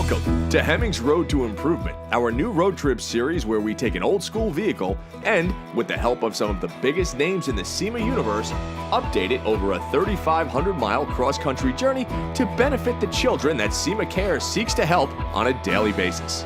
Welcome to Hemmings Road to Improvement, our new road trip series where we take an old school vehicle and, with the help of some of the biggest names in the SEMA universe, update it over a 3,500-mile cross-country journey to benefit the children that SEMA Care seeks to help on a daily basis.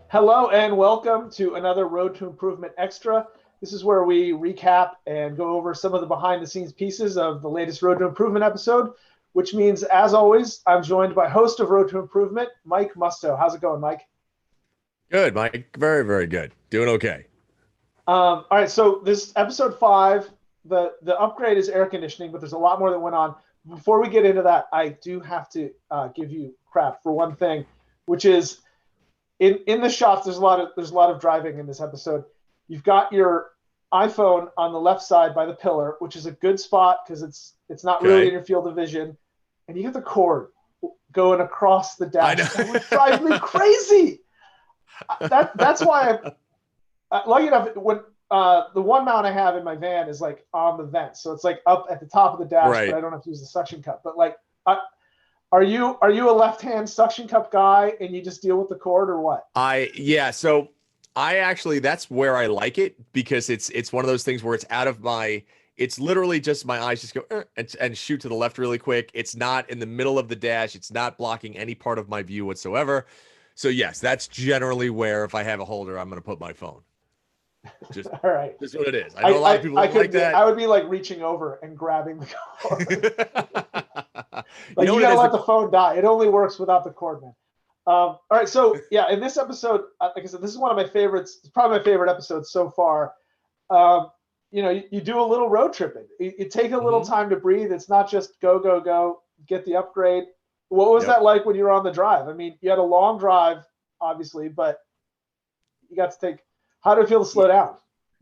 Hello and welcome to another Road to Improvement Extra. This is where we recap and go over some of the behind-the-scenes pieces of the latest Road to Improvement episode, which means, as always, I'm joined by host of Road to Improvement, Mike Musto. How's it going, Mike? Good, Mike. Very, very good. Doing okay. All right, so this episode 5, the upgrade is air conditioning, but there's a lot more that went on. Before we get into that, I do have to give you crap for one thing, which is in the shots. There's a lot of driving in this episode. You've got your iPhone on the left side by the pillar, which is a good spot because it's not really in your field of vision, and you get the cord going across the dash. That would drive me crazy. That's why I'm lucky enough when the one mount I have in my van is like on the vent, so it's like up at the top of the dash, right. But I don't have to use the suction cup. But like, are you a left-hand suction cup guy and you just deal with the cord or what? So I actually, that's where I like it because it's one of those things where it's out of my. It's literally just my eyes just go and shoot to the left really quick. It's not in the middle of the dash. It's not blocking any part of my view whatsoever. So yes, that's generally where if I have a holder, I'm going to put my phone. Just all right. Just what it is. I know a lot of people don't like that. I would be like reaching over and grabbing the cord. Like you gotta let the phone die. It only works without the cord, man. All right, so yeah, in this episode, like I said, this is one of my favorites. It's probably my favorite episode so far. You do a little road tripping. You take a little time to breathe. It's not just go, get the upgrade. What was that like when you were on the drive? I mean, you had a long drive, obviously, but you got to take. How did it feel to slow down?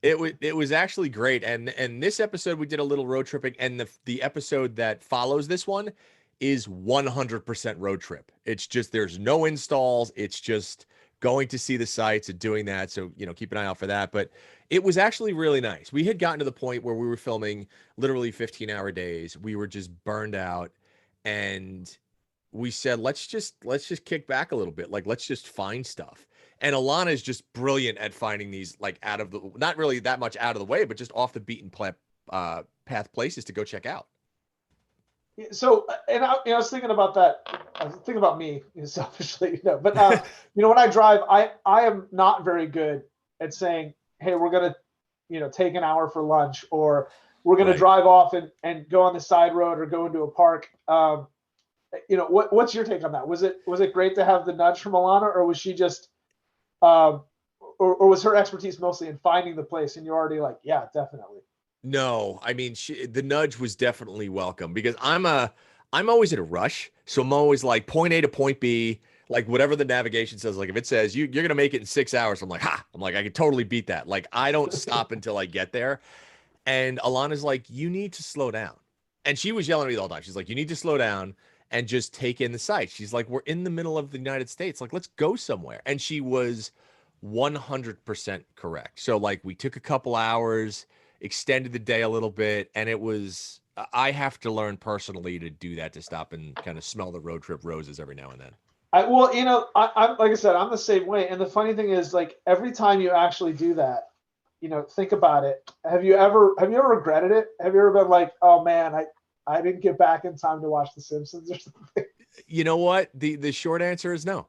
It was actually great. And this episode we did a little road tripping, and the episode that follows this one is 100% road trip. It's just there's no installs. It's just going to see the sites and doing that. So, keep an eye out for that. But it was actually really nice. We had gotten to the point where we were filming literally 15-hour days. We were just burned out, and we said, let's just kick back a little bit. Like, let's just find stuff. And Elana is just brilliant at finding these, like, not really that much out of the way, but just off the beaten path places to go check out. So, and I was thinking about that. I was thinking about me selfishly, but when I drive, I am not very good at saying, hey, we're going to, take an hour for lunch, or we're going to drive off and go on the side road or go into a park. What's your take on that? Was it great to have the nudge from Elana, or was she just, or was her expertise mostly in finding the place and you're already like, yeah, definitely? No, I mean, the nudge was definitely welcome because I'm always in a rush. So I'm always like point A to point B, like whatever the navigation says. Like if it says you're going to make it in 6 hours, I'm like, I can totally beat that. Like I don't stop until I get there. And Alana's like, you need to slow down. And she was yelling at me the whole time. She's like, you need to slow down and just take in the sights. She's like, we're in the middle of the United States. Like, let's go somewhere. And she was 100% correct. So like we took a couple hours, extended the day a little bit, and I have to learn personally to do that, to stop and kind of smell the road trip roses every now and then. I'm like I said, I'm the same way. And the funny thing is, like, every time you actually do that, think about it. Have you ever regretted it? Have you ever been like, oh man, I didn't get back in time to watch The Simpsons or something? You know what? The short answer is no.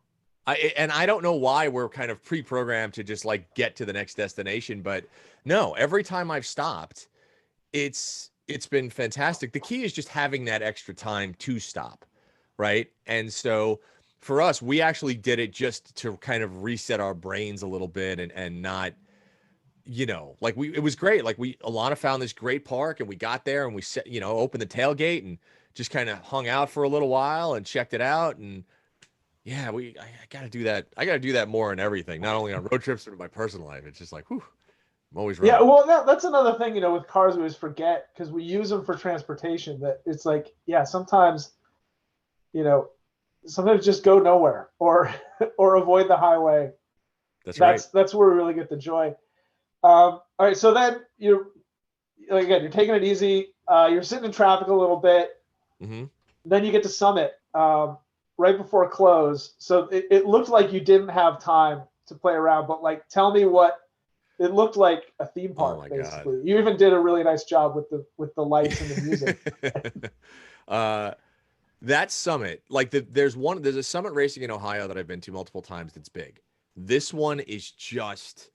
I don't know why we're kind of pre-programmed to just like get to the next destination, but no, every time I've stopped, it's been fantastic. The key is just having that extra time to stop, right? And so for us, we actually did it just to kind of reset our brains a little bit and not, it was great. Like Elana found this great park and we got there and we set, opened the tailgate and just kind of hung out for a little while and checked it out. And yeah, I got to do that. I got to do that more in everything, not only on road trips, but in my personal life. It's just like, whew, I'm always running. Yeah, well, that's another thing, with cars we always forget because we use them for transportation, that it's like, yeah, sometimes just go nowhere or avoid the highway. That's right. That's where we really get the joy. All right, so then you're taking it easy. You're sitting in traffic a little bit. Mm-hmm. Then you get to Summit. right before close. So it looked like you didn't have time to play around, but like, tell me what it looked like. A theme Oh park, my basically. God. You even did a really nice job with the lights and the music. uh, that summit, like there's a summit racing in Ohio that I've been to multiple times that's big. This one is just,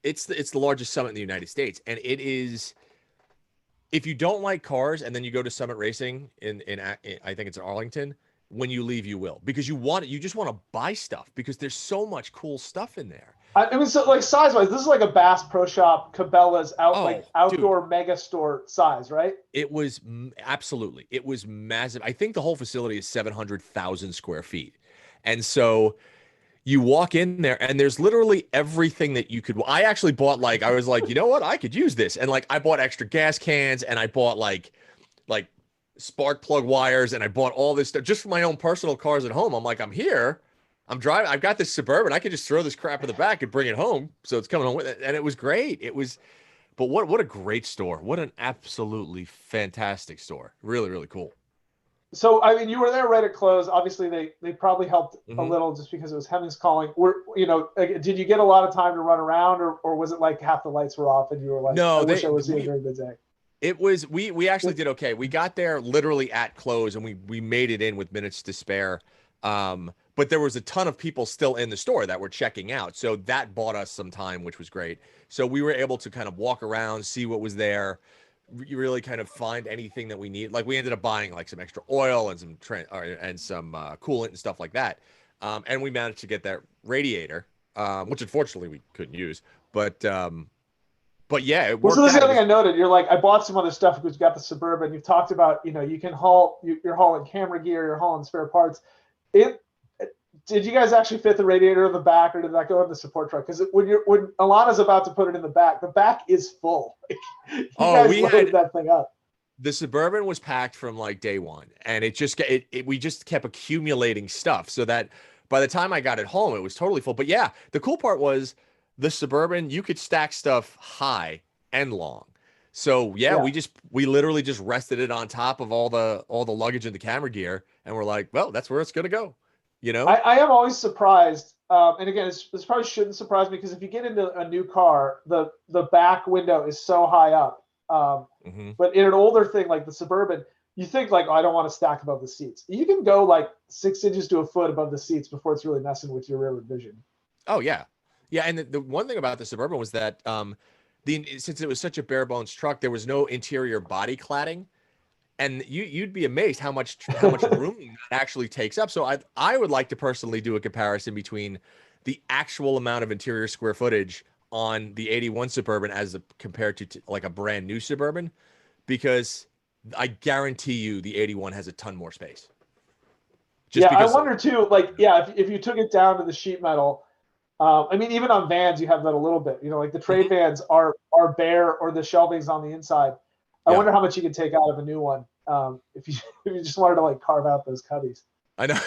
it's the largest summit in the United States. And it is, if you don't like cars and then you go to Summit Racing in I think it's in Arlington, when you leave, you will, because you just want to buy stuff because there's so much cool stuff in there. I mean, so like size wise, this is like a Bass Pro Shop, Cabela's like Oh, dude, outdoor mega store size, right? it was absolutely, it was massive. I think the whole facility is 700,000 square feet. And so you walk in there and there's literally everything that you could. I actually bought, like, I was like, you know what? I could use this. And like, I bought extra gas cans and I bought like spark plug wires and I bought all this stuff just for my own personal cars at home. I'm like, I'm here. I'm driving. I've got this Suburban. I could just throw this crap in the back and bring it home. So it's coming home with it. And it was great. It was, but what a great store. What an absolutely fantastic store. Really, really cool. So I mean, you were there right at close. Obviously, they probably helped a Mhm. little just because it was Hemmings calling. Did you get a lot of time to run around, or was it like half the lights were off and you were like, I No, wish I was here during the day? it was, we actually did okay. We got there literally at close and we made it in with minutes to spare. But there was a ton of people still in the store that were checking out. So that bought us some time, which was great. So we were able to kind of walk around, see what was there, really kind of find anything that we need. Like we ended up buying like some extra oil and some coolant and stuff like that. And we managed to get that radiator, which unfortunately we couldn't use. But yeah, it Well, so worked this is out. the It other was, thing I noted. You're like, I bought some other stuff because you got the Suburban. You've talked about, you can haul, you're hauling camera gear, you're hauling spare parts. It Did you guys actually fit the radiator in the back, or did that go in the support truck? Because when Alana's about to put it in the back is full. You oh, guys loaded that thing up. the Suburban was packed from like day one, and we just kept accumulating stuff so that by the time I got it home, it was totally full. But yeah, the cool part was the Suburban, you could stack stuff high and long. So yeah, Yeah. we literally just rested it on top of all the luggage and the camera gear, and we're like, well, that's where it's gonna go, you know? I am always surprised, and again, this probably shouldn't surprise me because if you get into a new car, the back window is so high up. Hmm. But in an older thing like the Suburban, you think like, oh, I don't want to stack above the seats. You can go like 6 inches to a foot above the seats before it's really messing with your rearward vision. Oh yeah, yeah. And the one thing about the Suburban was that since it was such a bare bones truck, there was no interior body cladding, and you'd be amazed how much room that actually takes up. So I would like to personally do a comparison between the actual amount of interior square footage on the 81 Suburban compared to like a brand new Suburban, because I guarantee you the 81 has a ton more space. Just Yeah, I because, wonder too. Like, yeah, if you took it down to the sheet metal, I mean, even on vans, you have that a little bit. Like the trade Mhm. vans are bare, or the shelving's on the inside. I Yeah, wonder how much you can take out of a new one, if you if you just wanted to like carve out those cubbies. I know.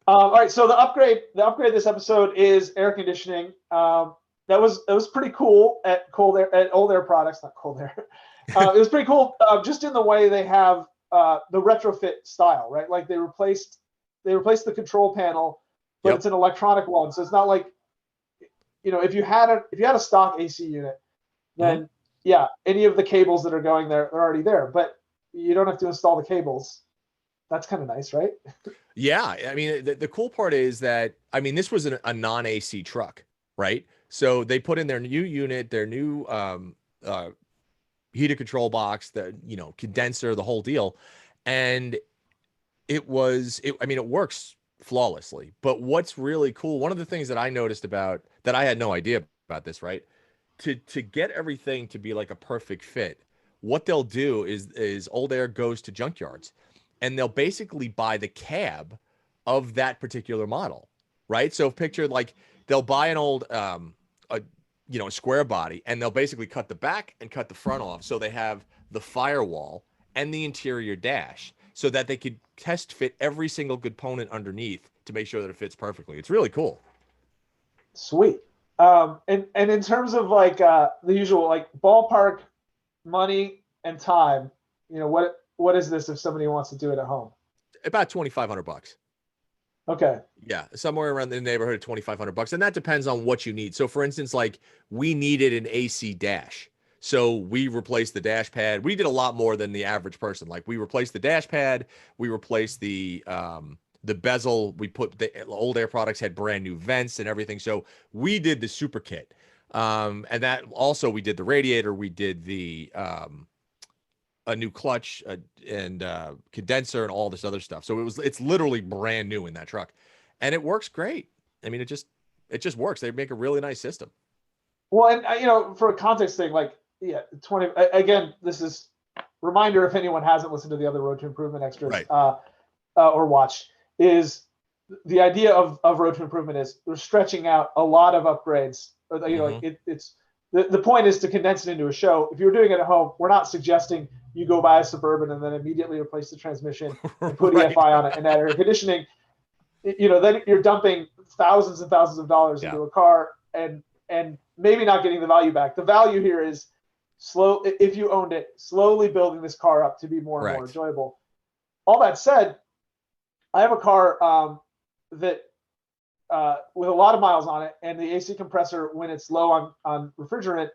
All right, so the upgrade this episode is air conditioning. That was pretty cool at Cold Air, at Old Air Products, not Cold Air. It was pretty cool, just in the way they have the retrofit style, right? Like they replaced the control panel, but Yep. it's an electronic one, so it's not like, if you had a stock AC unit, then yeah, any of the cables that are going there are already there, but you don't have to install the cables. That's kind of nice, right? Yeah, I mean, the cool part is that, I mean, this was a non-AC truck, right? So they put in their new unit, their new heated control box, the condenser, the whole deal, and I mean, it works flawlessly. But what's really cool, one of the things that I noticed about that, I had no idea about this, right? To get everything to be like a perfect fit, what they'll do is Old Air goes to junkyards and they'll basically buy the cab of that particular model, right? So picture like they'll buy an old a square body, and they'll basically cut the back and cut the front off, so they have the firewall and the interior dash, so that they could test fit every single component underneath to make sure that it fits perfectly. It's really cool. Sweet. And in terms of like the usual like ballpark money and time, what is this if somebody wants to do it at home? About $2,500. Okay. Yeah, somewhere around the neighborhood of 2,500 bucks, and that depends on what you need. So, for instance, like we needed an AC dash, so we replaced the dash pad. We did a lot more than the average person. Like we replaced the dash pad, we replaced the bezel. We put the old Air products had brand new vents and everything. So we did the super kit, and that also we did the radiator. We did the a new clutch and condenser and all this other stuff. So it's literally brand new in that truck, and it works great. I mean, it just works. They make a really nice system. Well, and for a context thing, like, yeah, 20 again, this is reminder if anyone hasn't listened to the other Road to Improvement extras, Right. Or watched, is the idea of Road to Improvement is we're stretching out a lot of upgrades. Or Mm-hmm. it's the point is to condense it into a show. If you're doing it at home, we're not suggesting you go buy a Suburban and then immediately replace the transmission and put Right. EFI on it and add air conditioning. Then you're dumping thousands and thousands of dollars Yeah. into a car and maybe not getting the value back. The value here is slow. If you owned it, slowly building this car up to be more and more Correct. enjoyable. All that said, I have a car that with a lot of miles on it, and the AC compressor, when it's low on refrigerant,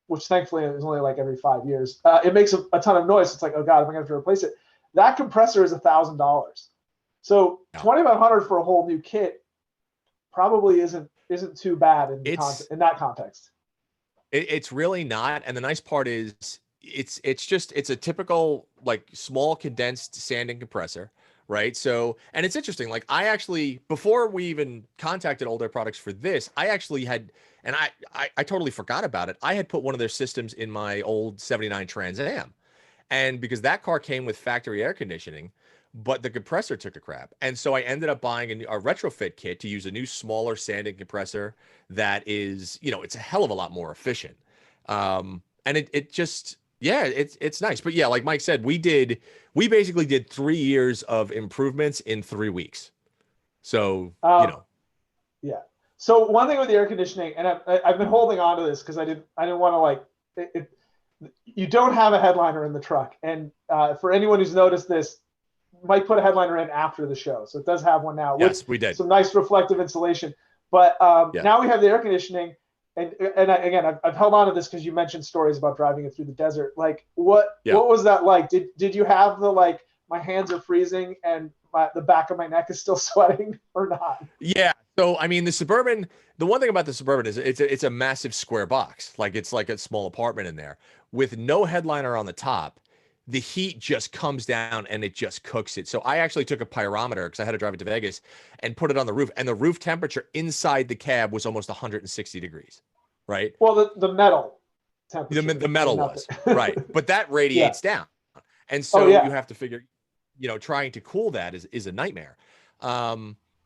which thankfully is only like every 5 years, it makes a ton of noise. It's like, oh God, am I going to have to replace it? That compressor is $1,000. So Yeah. 2,500 for a whole new kit probably isn't too bad in that context. It's really not. And the nice part is it's a typical like small condensed sanding compressor, right? So, and it's interesting. Like I actually, before we even contacted Old Air Products for this, I actually had, and I totally forgot about it. I had put one of their systems in my old 79 Trans Am. And because that car came with factory air conditioning, but the compressor took a crap. And so I ended up buying a retrofit kit to use a new smaller sanding compressor that is, it's a hell of a lot more efficient. And it just, yeah, it's nice. But yeah, like Mike said, we basically did 3 years of improvements in 3 weeks. So, Yeah. So one thing with the air conditioning, and I've been holding on to this because I didn't want to like you don't have a headliner in the truck, and for anyone who's noticed this, Mike put a headliner in after the show, so it does have one now with yes, we did. some nice reflective insulation. But Yeah. now we have the air conditioning, and again, I've held on to this because you mentioned stories about driving it through the desert. Like, what was that like? Did you have the like my hands are freezing and the back of my neck is still sweating or not? Yeah. So I mean, the one thing about the Suburban is it's a massive square box. Like it's like a small apartment in there with no headliner on the top. The heat just comes down and it just cooks it. So I actually took a pyrometer because I had to drive it to Vegas and put it on the roof. And the roof temperature inside the cab was almost 160 degrees. Right. Well, the metal temperature. The metal was right. But that radiates down. And so you have to figure, trying to cool that is a nightmare.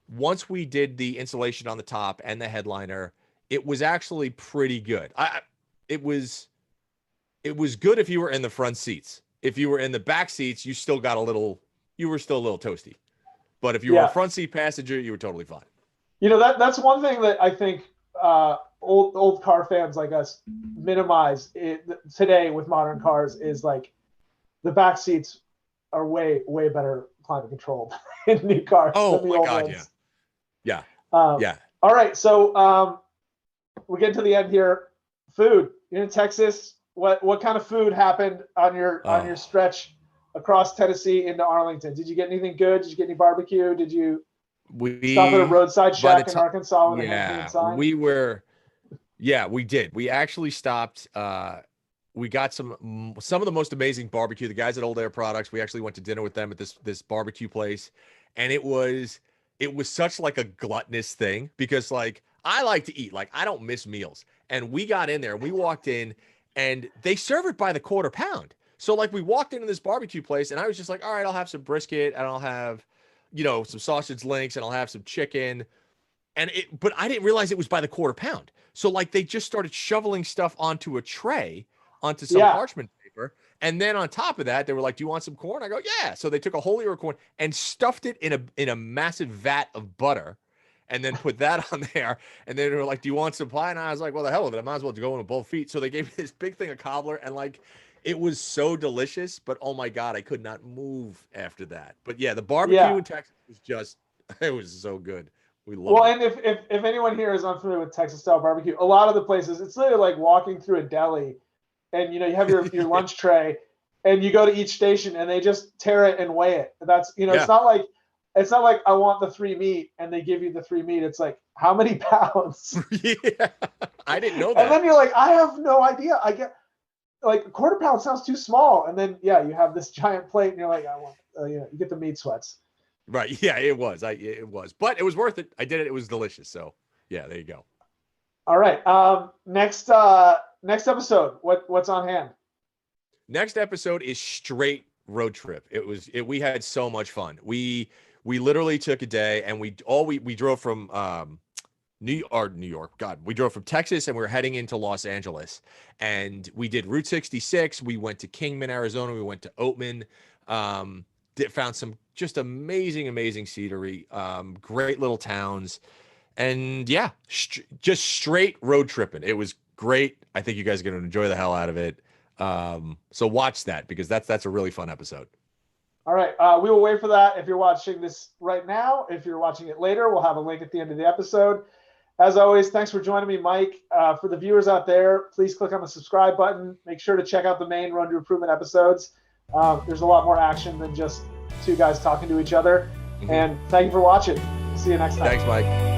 Once we did the insulation on the top and the headliner, it was actually pretty good. It was good if you were in the front seats. If you were in the back seats, you were still a little toasty. But if you were a front seat passenger, you were totally fine. That's one thing that I think old car fans like us minimize today with modern cars is like the back seats are way better climate controlled in new cars than the old ones. Yeah. Yeah. All right. So we're getting to the end here. Food. You're in Texas. What kind of food happened on your stretch across Tennessee into Arlington? Did you get anything good? Did you get any barbecue? Did you stop at a roadside shack in Arkansas with a hand sign? We did. We actually stopped. We got some of the most amazing barbecue. The guys at Old Air Products. We actually went to dinner with them at this barbecue place, and it was such like a gluttonous thing because like I like to eat. Like I don't miss meals. And we got in there and we walked in and they serve it by the quarter pound. So like we walked into this barbecue place and I was just like, all right, I'll have some brisket and I'll have, some sausage links and I'll have some chicken. But I didn't realize it was by the quarter pound. So like they just started shoveling stuff onto a tray, onto some parchment paper. And then on top of that, they were like, do you want some corn? I go, yeah. So they took a whole ear of corn and stuffed it in a massive vat of butter and then put that on there. And then they were like, do you want some pie? And I was like, well, the hell of it. I might as well go in with both feet. So they gave me this big thing of cobbler and like, it was so delicious, but oh my God, I could not move after that. But yeah, the barbecue in Texas was just It was so good. We love Well, it. and if anyone here is unfamiliar with Texas style barbecue, a lot of the places it's literally like walking through a deli, and you have your lunch tray, and you go to each station and they just tear it and weigh it. That's Yeah. it's not like I want the 3 meat and they give you the 3 meat. It's like how many pounds? Yeah. I didn't know that. And then you're like, I have no idea. I get like a quarter pound sounds too small, and then you have this giant plate, and you're like, I want you get the meat sweats. Right. Yeah, it was. It was. But it was worth it. I did it. It was delicious. So, yeah, there you go. All right. Next episode, what's on hand? Next episode is straight road trip. We had so much fun. We literally took a day and we drove from New York. God, we drove from Texas and we were heading into Los Angeles. And we did Route 66. We went to Kingman, Arizona. We went to Oatman. Found some just amazing scenery, great little towns, and yeah, just straight road tripping. It was great. I think you guys are going to enjoy the hell out of it. So watch that because that's a really fun episode. All right. We will wait for that. If you're watching this right now, if you're watching it later, we'll have a link at the end of the episode. As always, thanks for joining me, Mike. For the viewers out there, please click on the subscribe button. Make sure to check out the main Run to Improvement episodes. There's a lot more action than just two guys talking to each other. And thank you for watching. See you next time. Thanks, Mike.